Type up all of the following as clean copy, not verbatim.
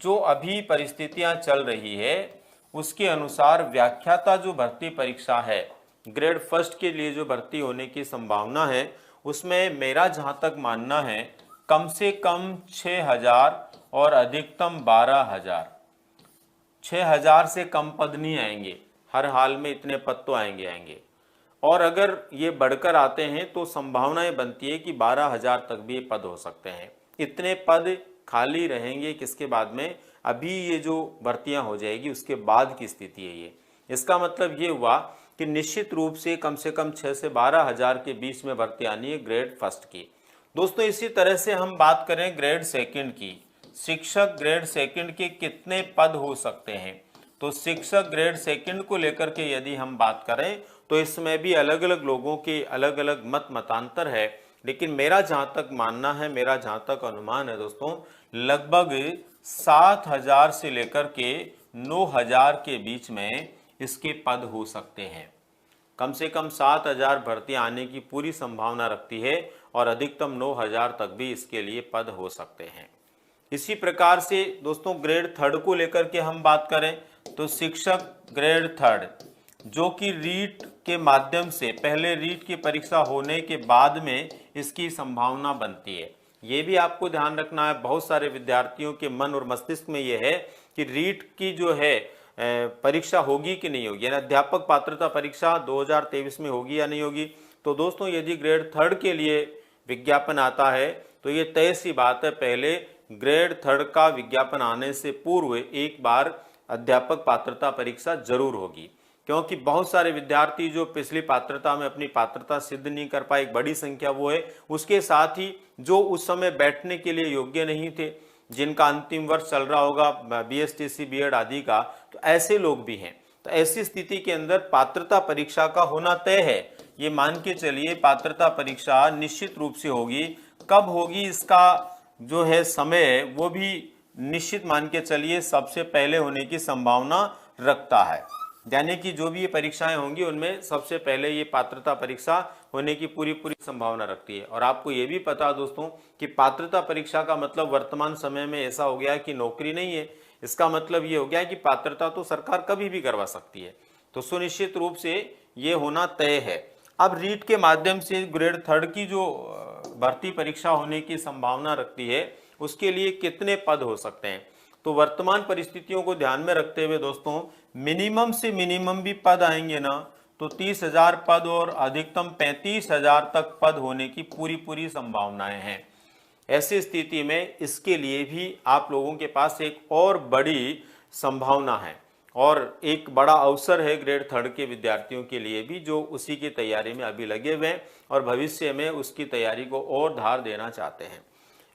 जो अभी परिस्थितियां चल रही है उसके अनुसार व्याख्याता जो भर्ती परीक्षा है ग्रेड फर्स्ट के लिए जो भर्ती होने की संभावना है उसमें मेरा जहां तक मानना है कम से कम 6,000 और अधिकतम 12,000। 6,000 से कम पद नहीं आएंगे, हर हाल में इतने पद तो आएंगे। और अगर ये बढ़कर आते हैं तो संभावनाएं बनती है कि 12,000 तक भी ये पद हो सकते हैं। इतने पद खाली रहेंगे किसके बाद में, अभी ये जो भर्तियां हो जाएगी उसके बाद की स्थिति है ये। इसका मतलब ये हुआ कि निश्चित रूप से कम 6 से 12,000 के बीच में भर्ती आनी है ग्रेड फर्स्ट की। दोस्तों इसी तरह से हम बात करें ग्रेड सेकंड की, शिक्षक ग्रेड सेकंड के कितने पद हो सकते हैं। तो शिक्षक ग्रेड सेकंड को लेकर के यदि हम बात करें तो इसमें भी अलग अलग लोगों के अलग अलग मतांतर है, लेकिन मेरा जहां तक मानना है, मेरा जहां तक अनुमान है दोस्तों, लगभग 7,000 से लेकर के 9,000 के बीच में इसके पद हो सकते हैं। कम से कम 7,000 भर्तियां आने की पूरी संभावना रखती है और अधिकतम 9,000 तक भी इसके लिए पद हो सकते हैं। इसी प्रकार से दोस्तों ग्रेड थर्ड को लेकर के हम बात करें तो शिक्षक ग्रेड थर्ड जो कि रीट के माध्यम से, पहले रीट की परीक्षा होने के बाद में इसकी संभावना बनती है। ये भी आपको ध्यान रखना है, बहुत सारे विद्यार्थियों के मन और मस्तिष्क में यह है कि रीट की जो है परीक्षा होगी कि नहीं होगी, यानी अध्यापक पात्रता परीक्षा 2023 में होगी या नहीं होगी। तो दोस्तों यदि ग्रेड थर्ड के लिए विज्ञापन आता है तो ये तय सी बात है, पहले ग्रेड थर्ड का विज्ञापन आने से पूर्व एक बार अध्यापक पात्रता परीक्षा जरूर होगी, क्योंकि बहुत सारे विद्यार्थी जो पिछली पात्रता में अपनी पात्रता सिद्ध नहीं कर पाए, एक बड़ी संख्या वो है। उसके साथ ही जो उस समय बैठने के लिए योग्य नहीं थे, जिनका अंतिम वर्ष चल रहा होगा BSTC बीएड आदि का, तो ऐसे लोग भी हैं। तो ऐसी स्थिति के अंदर पात्रता परीक्षा का होना तय है। ये मान के चलिए पात्रता परीक्षा निश्चित रूप से होगी। कब होगी इसका जो है समय वो भी निश्चित मान के चलिए सबसे पहले होने की संभावना रखता है, यानी कि जो भी ये परीक्षाएं होंगी उनमें सबसे पहले ये पात्रता परीक्षा होने की पूरी संभावना रखती है। और आपको ये भी पता है दोस्तों कि पात्रता परीक्षा का मतलब वर्तमान समय में ऐसा हो गया कि नौकरी नहीं है, इसका मतलब ये हो गया कि पात्रता तो सरकार कभी भी करवा सकती है। तो सुनिश्चित रूप से ये होना तय है। अब रीट के माध्यम से ग्रेड थर्ड की जो भर्ती परीक्षा होने की संभावना रखती है उसके लिए कितने पद हो सकते हैं। तो वर्तमान परिस्थितियों को ध्यान में रखते हुए दोस्तों मिनिमम से मिनिमम भी पद आएंगे ना तो 30,000 पद और अधिकतम 35,000 तक पद होने की पूरी संभावनाएं हैं। ऐसी स्थिति में इसके लिए भी आप लोगों के पास एक और बड़ी संभावना है और एक बड़ा अवसर है ग्रेड थर्ड के विद्यार्थियों के लिए भी, जो उसी की तैयारी में अभी लगे हुए हैं और भविष्य में उसकी तैयारी को और धार देना चाहते हैं।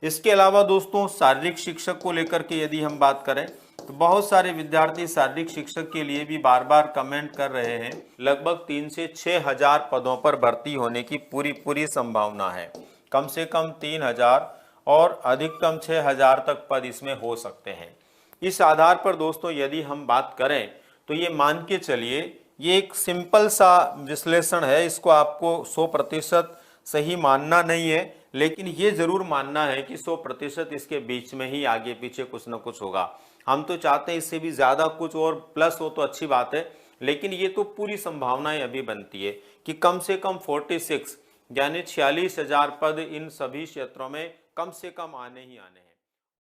इसके अलावा दोस्तों शारीरिक शिक्षक को लेकर के यदि हम बात करें तो बहुत सारे विद्यार्थी शारीरिक शिक्षक के लिए भी बार बार कमेंट कर रहे हैं। लगभग 3 से 6,000 पदों पर भर्ती होने की पूरी संभावना है। कम से कम 3,000 और अधिकतम 6,000 तक पद इसमें हो सकते हैं। इस आधार पर दोस्तों यदि हम बात करें तो ये मान के चलिए, ये एक सिंपल सा विश्लेषण है, इसको आपको 100% सही मानना नहीं है, लेकिन ये जरूर मानना है कि 100% इसके बीच में ही आगे पीछे कुछ ना कुछ होगा। हम तो चाहते हैं इससे भी ज्यादा कुछ और प्लस हो तो अच्छी बात है, लेकिन ये तो पूरी संभावनाएं अभी बनती है कि कम से कम 46 यानी 46,000 पद इन सभी क्षेत्रों में कम से कम आने ही आने हैं।